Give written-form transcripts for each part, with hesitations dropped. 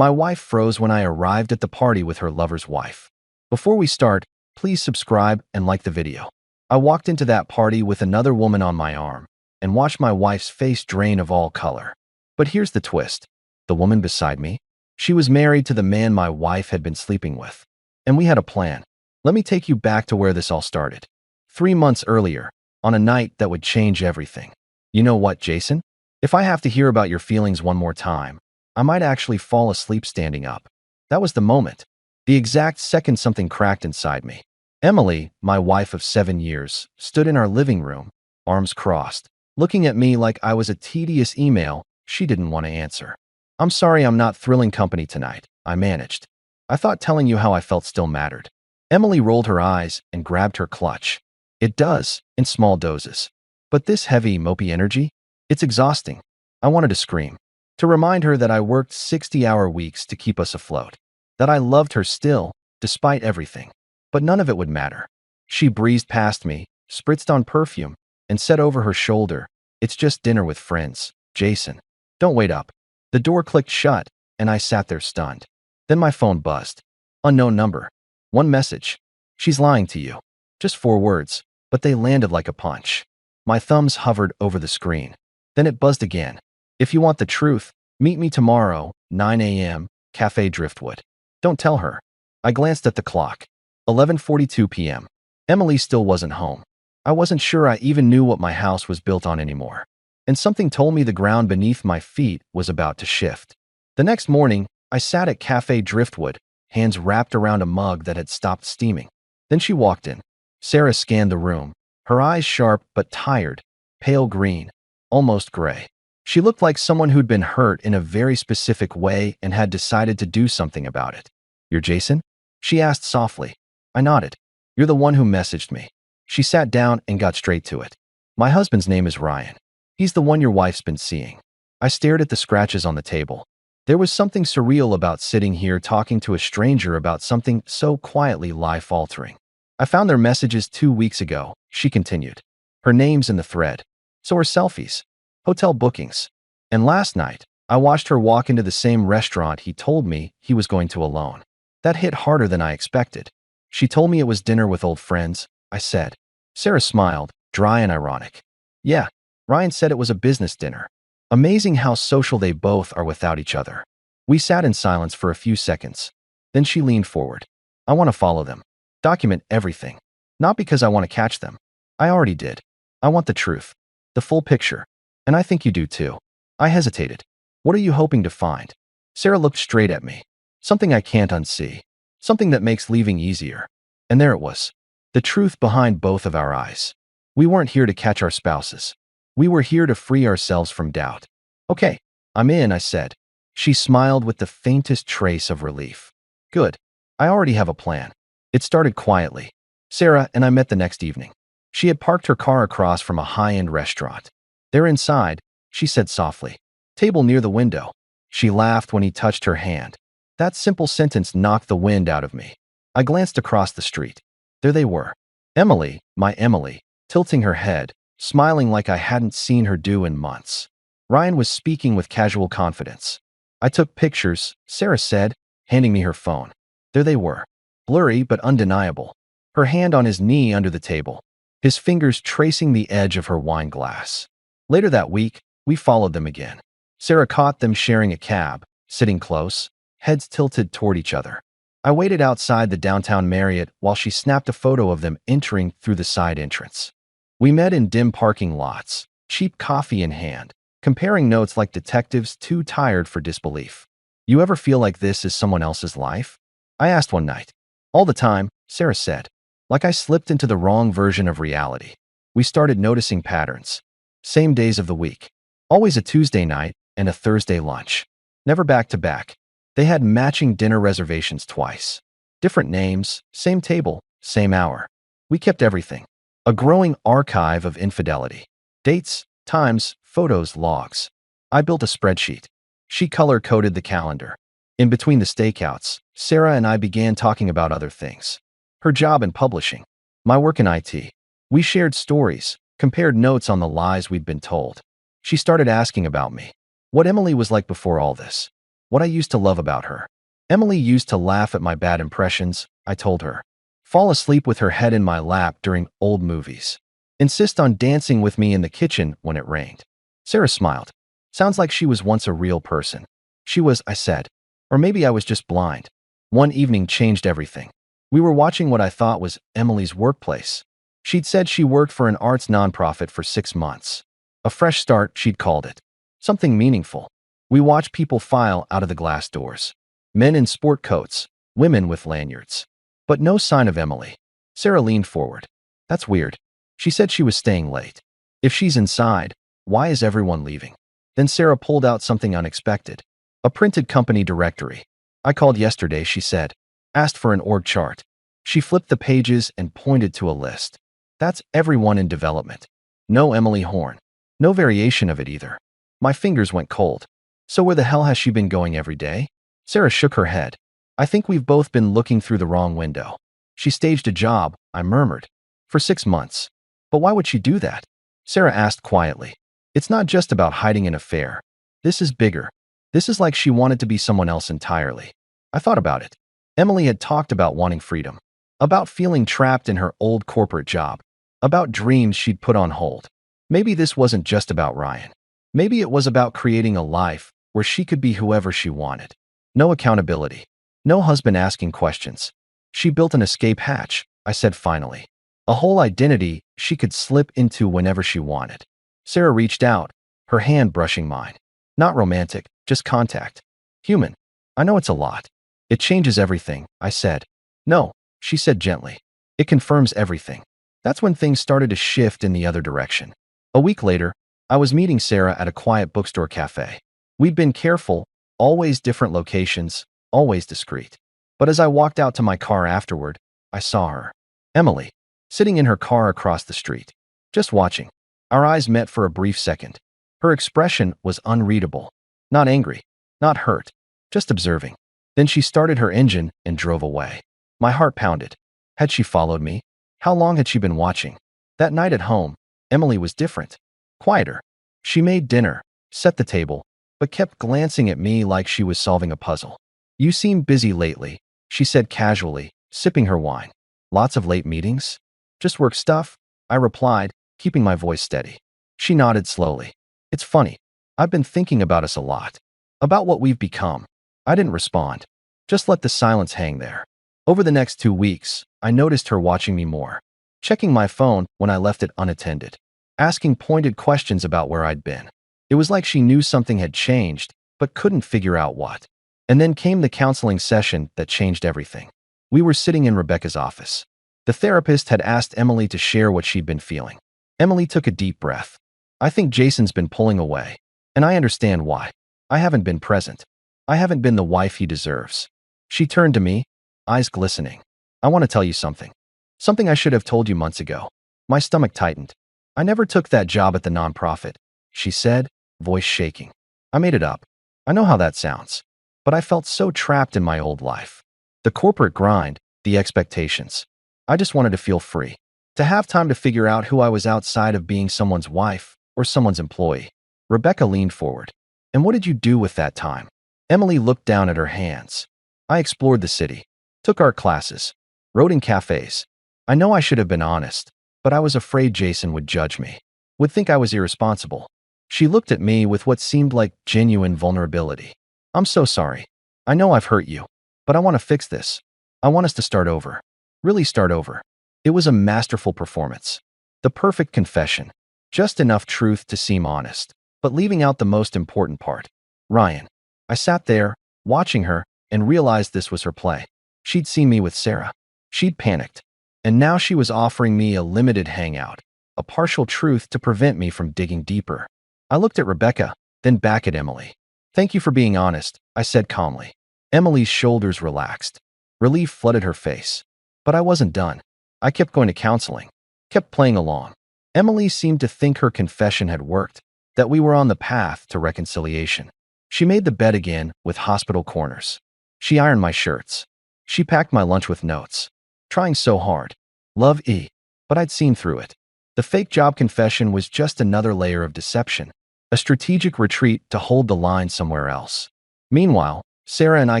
My wife froze when I arrived at the party with her lover's wife. Before we start, please subscribe and like the video. I walked into that party with another woman on my arm and watched my wife's face drain of all color. But here's the twist. The woman beside me, she was married to the man my wife had been sleeping with. And we had a plan. Let me take you back to where this all started. 3 months earlier, on a night that would change everything. You know what, Jason? If I have to hear about your feelings one more time, I might actually fall asleep standing up. That was the moment. The exact second something cracked inside me. Emily, my wife of 7 years, stood in our living room, arms crossed, looking at me like I was a tedious email she didn't want to answer. I'm sorry I'm not thrilling company tonight, I managed. I thought telling you how I felt still mattered. Emily rolled her eyes and grabbed her clutch. It does, in small doses. But this heavy, mopey energy, it's exhausting. I wanted to scream. To remind her that I worked 60-hour weeks to keep us afloat. That I loved her still, despite everything. But none of it would matter. She breezed past me, spritzed on perfume, and said over her shoulder, "It's just dinner with friends, Jason. Don't wait up." The door clicked shut, and I sat there stunned. Then my phone buzzed. Unknown number. One message. "She's lying to you." Just 4 words, but they landed like a punch. My thumbs hovered over the screen. Then it buzzed again. "If you want the truth, meet me tomorrow, 9 a.m., Cafe Driftwood." Don't tell her. I glanced at the clock. 11:42 p.m. Emily still wasn't home. I wasn't sure I even knew what my house was built on anymore. And something told me the ground beneath my feet was about to shift. The next morning, I sat at Cafe Driftwood, hands wrapped around a mug that had stopped steaming. Then she walked in. Sarah scanned the room, her eyes sharp but tired, pale green, almost gray. She looked like someone who'd been hurt in a very specific way and had decided to do something about it. "You're Jason?" she asked softly. I nodded. "You're the one who messaged me." She sat down and got straight to it. "My husband's name is Ryan. He's the one your wife's been seeing." I stared at the scratches on the table. There was something surreal about sitting here talking to a stranger about something so quietly life-altering. "I found their messages 2 weeks ago," she continued. "Her name's in the thread. So are selfies, hotel bookings. And last night, I watched her walk into the same restaurant he told me he was going to alone. That hit harder than I expected. She told me it was dinner with old friends," I said. Sarah smiled, dry and ironic. "Yeah, Ryan said it was a business dinner. Amazing how social they both are without each other." We sat in silence for a few seconds. Then she leaned forward. "I want to follow them. Document everything. Not because I want to catch them. I already did. I want the truth. The full picture. And I think you do too." I hesitated. "What are you hoping to find?" Sarah looked straight at me. "Something I can't unsee. Something that makes leaving easier." And there it was. The truth behind both of our eyes. We weren't here to catch our spouses. We were here to free ourselves from doubt. "Okay, I'm in," I said. She smiled with the faintest trace of relief. "Good. I already have a plan." It started quietly. Sarah and I met the next evening. She had parked her car across from a high-end restaurant. "They're inside," she said softly. "Table near the window." She laughed when he touched her hand. That simple sentence knocked the wind out of me. I glanced across the street. There they were. Emily, my Emily, tilting her head, smiling like I hadn't seen her do in months. Ryan was speaking with casual confidence. "I took pictures," Sarah said, handing me her phone. There they were. Blurry but undeniable. Her hand on his knee under the table, his fingers tracing the edge of her wine glass. Later that week, we followed them again. Sarah caught them sharing a cab, sitting close, heads tilted toward each other. I waited outside the downtown Marriott while she snapped a photo of them entering through the side entrance. We met in dim parking lots, cheap coffee in hand, comparing notes like detectives too tired for disbelief. "You ever feel like this is someone else's life?" I asked one night. "All the time," Sarah said. "Like I slipped into the wrong version of reality." We started noticing patterns. Same days of the week. Always a Tuesday night and a Thursday lunch. Never back to back. They had matching dinner reservations twice. Different names, same table, same hour. We kept everything. A growing archive of infidelity. Dates, times, photos, logs. I built a spreadsheet. She color-coded the calendar. In between the stakeouts, Sarah and I began talking about other things. Her job in publishing. My work in IT. We shared stories, compared notes on the lies we'd been told. She started asking about me. What Emily was like before all this. What I used to love about her. Emily used to laugh at my bad impressions, I told her. Fall asleep with her head in my lap during old movies. Insist on dancing with me in the kitchen when it rained. Sarah smiled. Sounds like she was once a real person. She was, I said. Or maybe I was just blind. One evening changed everything. We were watching what I thought was Emily's workplace. She'd said she worked for an arts nonprofit for 6 months. A fresh start, she'd called it. Something meaningful. We watched people file out of the glass doors. Men in sport coats, women with lanyards. But no sign of Emily. Sarah leaned forward. That's weird. She said she was staying late. If she's inside, why is everyone leaving? Then Sarah pulled out something unexpected. A printed company directory. I called yesterday, she said. Asked for an org chart. She flipped the pages and pointed to a list. That's everyone in development. No Emily Horn. No variation of it either. My fingers went cold. So where the hell has she been going every day? Sarah shook her head. I think we've both been looking through the wrong window. She staged a job, I murmured. For 6 months. But why would she do that? Sarah asked quietly. It's not just about hiding an affair. This is bigger. This is like she wanted to be someone else entirely. I thought about it. Emily had talked about wanting freedom. About feeling trapped in her old corporate job. About dreams she'd put on hold. Maybe this wasn't just about Ryan. Maybe it was about creating a life where she could be whoever she wanted. No accountability. No husband asking questions. She built an escape hatch, I said finally. A whole identity she could slip into whenever she wanted. Sarah reached out, her hand brushing mine. Not romantic, just contact. Human. I know it's a lot. It changes everything, I said. No, she said gently. It confirms everything. That's when things started to shift in the other direction. A week later, I was meeting Sarah at a quiet bookstore cafe. We'd been careful, always different locations, always discreet. But as I walked out to my car afterward, I saw her. Emily. Sitting in her car across the street. Just watching. Our eyes met for a brief second. Her expression was unreadable. Not angry. Not hurt. Just observing. Then she started her engine and drove away. My heart pounded. Had she followed me? How long had she been watching? That night at home, Emily was different. Quieter. She made dinner, set the table, but kept glancing at me like she was solving a puzzle. You seem busy lately, she said casually, sipping her wine. Lots of late meetings? Just work stuff, I replied, keeping my voice steady. She nodded slowly. It's funny. I've been thinking about us a lot. About what we've become. I didn't respond. Just let the silence hang there. Over the next 2 weeks, I noticed her watching me more. Checking my phone when I left it unattended. Asking pointed questions about where I'd been. It was like she knew something had changed, but couldn't figure out what. And then came the counseling session that changed everything. We were sitting in Rebecca's office. The therapist had asked Emily to share what she'd been feeling. Emily took a deep breath. I think Jason's been pulling away. And I understand why. I haven't been present. I haven't been the wife he deserves. She turned to me, eyes glistening. I want to tell you something. Something I should have told you months ago. My stomach tightened. I never took that job at the nonprofit, she said, voice shaking. I made it up. I know how that sounds. But I felt so trapped in my old life. The corporate grind, the expectations. I just wanted to feel free. To have time to figure out who I was outside of being someone's wife or someone's employee. Rebecca leaned forward. And what did you do with that time? Emily looked down at her hands. I explored the city. Took art classes. Wrote in cafes. I know I should have been honest, but I was afraid Jason would judge me. Would think I was irresponsible. She looked at me with what seemed like genuine vulnerability. I'm so sorry. I know I've hurt you, but I want to fix this. I want us to start over. Really start over. It was a masterful performance. The perfect confession. Just enough truth to seem honest, but leaving out the most important part. Ryan. I sat there, watching her, and realized this was her play. She'd seen me with Sarah. She'd panicked. And now she was offering me a limited hangout, a partial truth to prevent me from digging deeper. I looked at Rebecca, then back at Emily. Thank you for being honest, I said calmly. Emily's shoulders relaxed. Relief flooded her face. But I wasn't done. I kept going to counseling. Kept playing along. Emily seemed to think her confession had worked, that we were on the path to reconciliation. She made the bed again with hospital corners. She ironed my shirts. She packed my lunch with notes. Trying so hard. Love E. But I'd seen through it. The fake job confession was just another layer of deception. A strategic retreat to hold the line somewhere else. Meanwhile, Sarah and I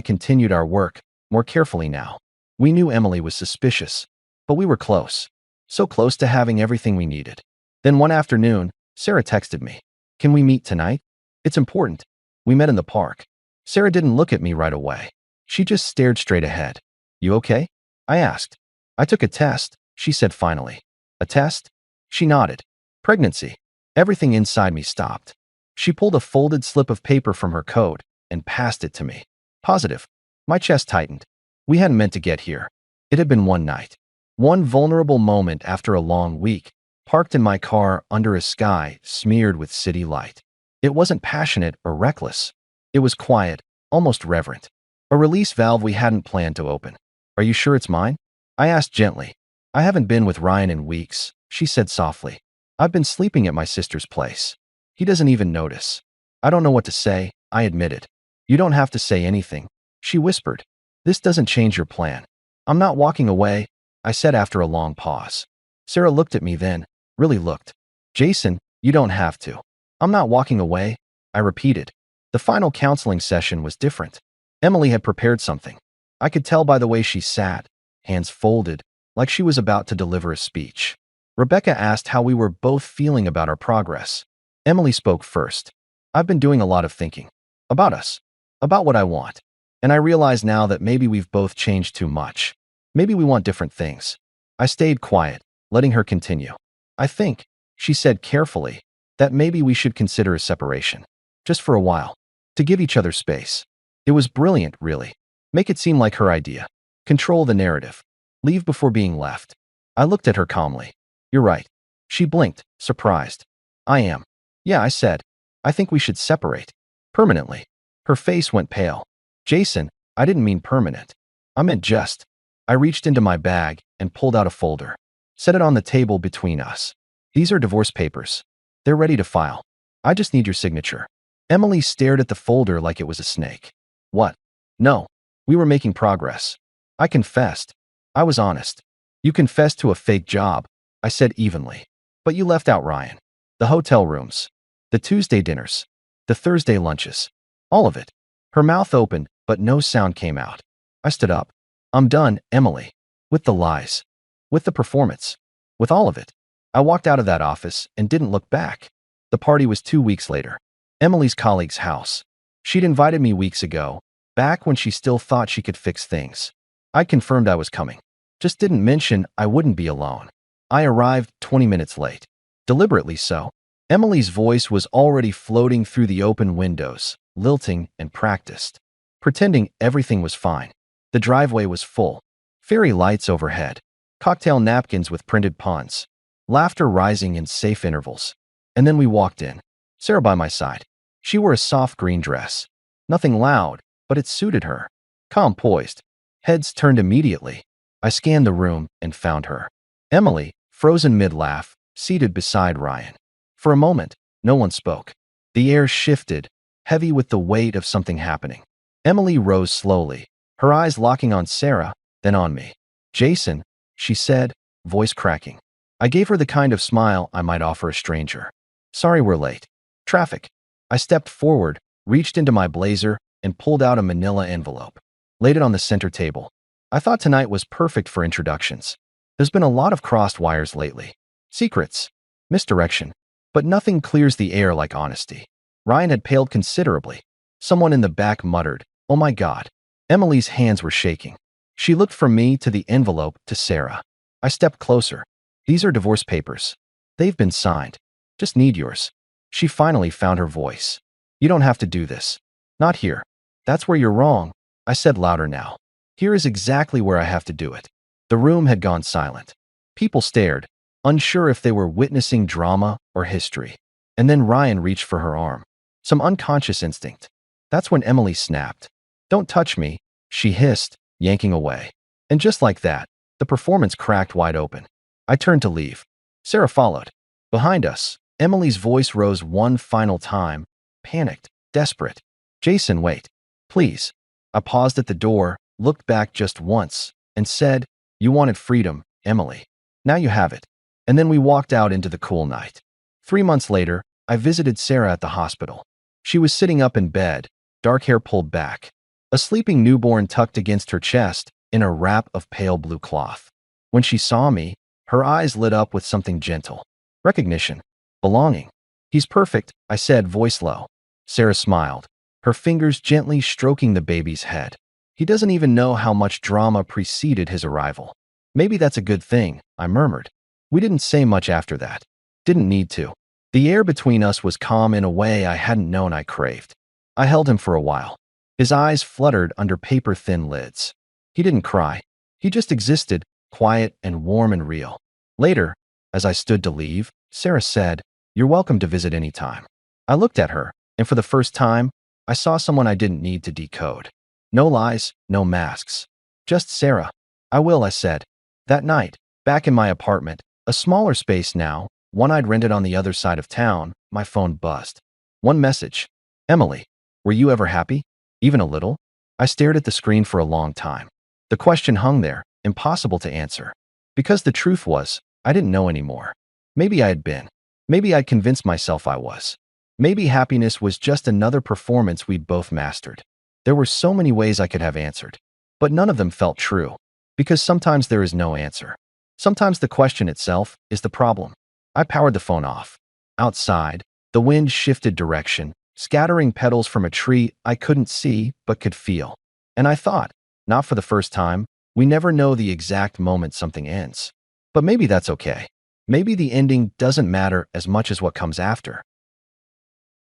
continued our work, more carefully now. We knew Emily was suspicious, but we were close. So close to having everything we needed. Then one afternoon, Sarah texted me. Can we meet tonight? It's important. We met in the park. Sarah didn't look at me right away. She just stared straight ahead. You okay? I asked. I took a test, she said finally. A test? She nodded. Pregnancy. Everything inside me stopped. She pulled a folded slip of paper from her coat and passed it to me. Positive. My chest tightened. We hadn't meant to get here. It had been one night. One vulnerable moment after a long week, parked in my car under a sky smeared with city light. It wasn't passionate or reckless. It was quiet, almost reverent. A release valve we hadn't planned to open. Are you sure it's mine? I asked gently. I haven't been with Ryan in weeks, she said softly. I've been sleeping at my sister's place. He doesn't even notice. I don't know what to say, I admitted. You don't have to say anything, she whispered. This doesn't change your plan. I'm not walking away, I said after a long pause. Sarah looked at me then, really looked. Jason, you don't have to. I'm not walking away, I repeated. The final counseling session was different. Emily had prepared something. I could tell by the way she sat, hands folded, like she was about to deliver a speech. Rebecca asked how we were both feeling about our progress. Emily spoke first. I've been doing a lot of thinking. About us. About what I want. And I realize now that maybe we've both changed too much. Maybe we want different things. I stayed quiet, letting her continue. I think, she said carefully, that maybe we should consider a separation. Just for a while. To give each other space. It was brilliant, really. Make it seem like her idea. Control the narrative. Leave before being left. I looked at her calmly. You're right. She blinked, surprised. I am. Yeah, I said. I think we should separate. Permanently. Her face went pale. Jason, I didn't mean permanent. I meant just. I reached into my bag and pulled out a folder. Set it on the table between us. These are divorce papers. They're ready to file. I just need your signature. Emily stared at the folder like it was a snake. What? No. We were making progress. I confessed. I was honest. You confessed to a fake job, I said evenly. But you left out Ryan. The hotel rooms. The Tuesday dinners. The Thursday lunches. All of it. Her mouth opened, but no sound came out. I stood up. I'm done, Emily. With the lies. With the performance. With all of it. I walked out of that office and didn't look back. The party was 2 weeks later. Emily's colleague's house. She'd invited me weeks ago, back when she still thought she could fix things. I'd confirmed I was coming. Just didn't mention I wouldn't be alone. I arrived 20 minutes late. Deliberately so. Emily's voice was already floating through the open windows, lilting and practiced. Pretending everything was fine. The driveway was full. Fairy lights overhead. Cocktail napkins with printed puns. Laughter rising in safe intervals. And then we walked in. Sarah by my side. She wore a soft green dress. Nothing loud, but it suited her. Calm, poised. Heads turned immediately. I scanned the room and found her. Emily, frozen mid-laugh, seated beside Ryan. For a moment, no one spoke. The air shifted, heavy with the weight of something happening. Emily rose slowly, her eyes locking on Sarah, then on me. Jason, she said, voice cracking. I gave her the kind of smile I might offer a stranger. Sorry we're late. Traffic. I stepped forward, reached into my blazer, and pulled out a manila envelope. Laid it on the center table. I thought tonight was perfect for introductions. There's been a lot of crossed wires lately. Secrets. Misdirection. But nothing clears the air like honesty. Ryan had paled considerably. Someone in the back muttered, "Oh my God." Emily's hands were shaking. She looked from me to the envelope to Sarah. I stepped closer. These are divorce papers. They've been signed. Just need yours. She finally found her voice. You don't have to do this. Not here. That's where you're wrong, I said louder now. Here is exactly where I have to do it. The room had gone silent. People stared, unsure if they were witnessing drama or history. And then Ryan reached for her arm. Some unconscious instinct. That's when Emily snapped. Don't touch me, she hissed, yanking away. And just like that, the performance cracked wide open. I turned to leave. Sarah followed. Behind us, Emily's voice rose one final time, panicked, desperate. Jason, wait. Please. I paused at the door, looked back just once, and said, You wanted freedom, Emily. Now you have it. And then we walked out into the cool night. 3 months later, I visited Sarah at the hospital. She was sitting up in bed, dark hair pulled back, a sleeping newborn tucked against her chest in a wrap of pale blue cloth. When she saw me, her eyes lit up with something gentle. Recognition. Belonging. He's perfect, I said, voice low. Sarah smiled, her fingers gently stroking the baby's head. He doesn't even know how much drama preceded his arrival. Maybe that's a good thing, I murmured. We didn't say much after that. Didn't need to. The air between us was calm in a way I hadn't known I craved. I held him for a while. His eyes fluttered under paper-thin lids. He didn't cry. He just existed, quiet and warm and real. Later, as I stood to leave, Sarah said, "You're welcome to visit any time." I looked at her, and for the first time, I saw someone I didn't need to decode. No lies, no masks. Just Sarah. "I will," I said. That night, back in my apartment, a smaller space now, one I'd rented on the other side of town, my phone buzzed. One message. "Emily, were you ever happy? Even a little?" I stared at the screen for a long time. The question hung there, impossible to answer. Because the truth was, I didn't know anymore. Maybe I had been. Maybe I'd convinced myself I was. Maybe happiness was just another performance we'd both mastered. There were so many ways I could have answered, but none of them felt true. Because sometimes there is no answer. Sometimes the question itself is the problem. I powered the phone off. Outside, the wind shifted direction, scattering petals from a tree I couldn't see but could feel. And I thought, not for the first time, we never know the exact moment something ends. But maybe that's okay. Maybe the ending doesn't matter as much as what comes after.